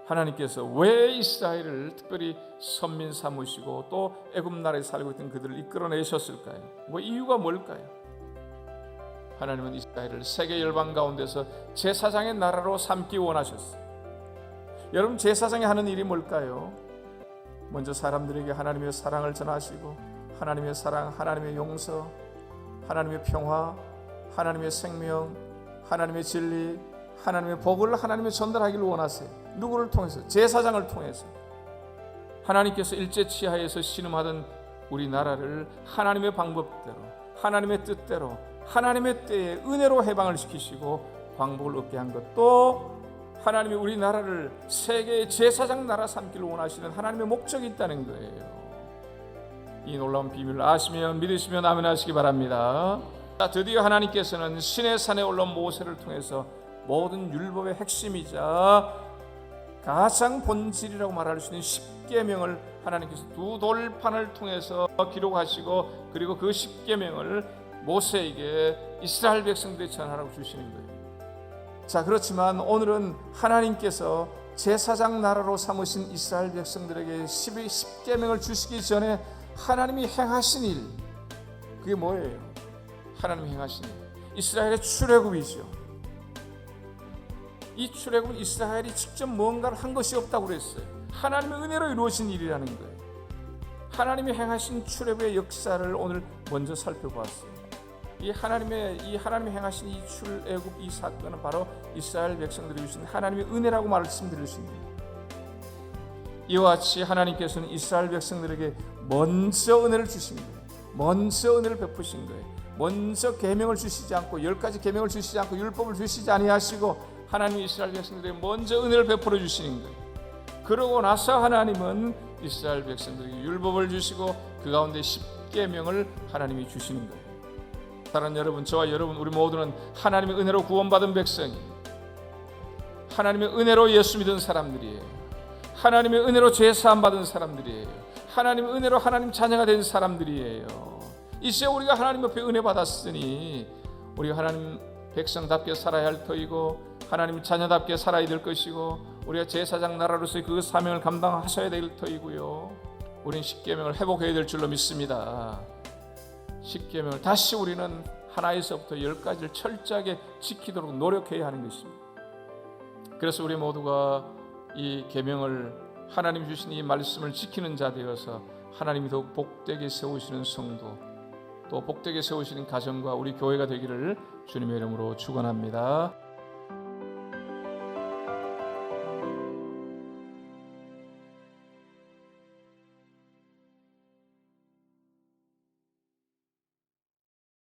하나님께서 왜 이스라엘을 특별히 선민 삼으시고 또 애굽 나라에 살고 있던 그들을 이끌어내셨을까요? 뭐 이유가 뭘까요? 하나님은 이스라엘을 세계 열방 가운데서 제사장의 나라로 삼기 원하셨어요. 여러분, 제사장이 하는 일이 뭘까요? 먼저 사람들에게 하나님의 사랑을 전하시고, 하나님의 사랑, 하나님의 용서, 하나님의 평화, 하나님의 생명, 하나님의 진리, 하나님의 복을 하나님의 전달하기를 원하세요. 누구를 통해서? 제사장을 통해서. 하나님께서 일제치하에서 신음하던 우리나라를 하나님의 방법대로, 하나님의 뜻대로, 하나님의 때에 은혜로 해방을 시키시고 광복을 얻게 한 것, 또 하나님이 우리나라를 세계의 제사장 나라 삼기를 원하시는 하나님의 목적이 있다는 거예요. 이 놀라운 비밀을 아시면, 믿으시면 아멘 하시기 바랍니다. 자, 드디어 하나님께서는 신의 산에 올라온 모세를 통해서 모든 율법의 핵심이자 가장 본질이라고 말할 수 있는 십계명을 하나님께서 두 돌판을 통해서 기록하시고, 그리고 그 십계명을 모세에게 이스라엘 백성들이 전하라고 주시는 거예요. 자, 그렇지만 오늘은 하나님께서 제사장 나라로 삼으신 이스라엘 백성들에게 십계명을 주시기 전에 하나님이 행하신 일, 그게 뭐예요? 하나님이 행하신 일, 이스라엘의 출애굽이죠. 이 출애굽은 이스라엘이 직접 뭔가를 한 것이 없다고 그랬어요. 하나님의 은혜로 이루어진 일이라는 거예요. 하나님이 행하신 출애굽의 역사를 오늘 먼저 살펴보았어요. 이 하나님이 행하신 이 출애굽 이 사건은 바로 이스라엘 백성들이 주신 하나님의 은혜라고 말씀드렸습니다. 이와 같이 하나님께서는 이스라엘 백성들에게 먼저 은혜를 주신 거예요. 먼저 은혜를 베푸신 거예요. 먼저 계명을 주시지 않고, 10가지 계명을 주시지 않고, 율법을 주시지 아니하시고, 하나님이 이스라엘 백성들에게 먼저 은혜를 베풀어 주시는 거예요. 그러고 나서 하나님은 이스라엘 백성들에게 율법을 주시고, 그 가운데 십계명을 하나님이 주시는 거예요. 사랑하는 여러분, 저와 여러분, 우리 모두는 하나님의 은혜로 구원받은 백성이, 하나님의 은혜로 예수 믿은 사람들이에요. 하나님의 은혜로 죄 사함 받은 사람들이에요. 하나님의 은혜로 하나님 자녀가 된 사람들이에요. 이제 우리가 하나님 옆에 은혜 받았으니 우리가 하나님 백성답게 살아야 할 터이고, 하나님 자녀답게 살아야 될 것이고, 우리가 제사장 나라로서의 그 사명을 감당하셔야 될 터이고요. 우리는 십계명을 회복해야 될 줄로 믿습니다. 십계명을 다시 우리는 하나에서부터 10가지를 철저하게 지키도록 노력해야 하는 것입니다. 그래서 우리 모두가 이 계명을, 하나님 주신 이 말씀을 지키는 자 되어서 하나님이 더욱 복되게 세우시는 성도, 또 복되게 세우시는 가정과 우리 교회가 되기를 주님의 이름으로 축원합니다.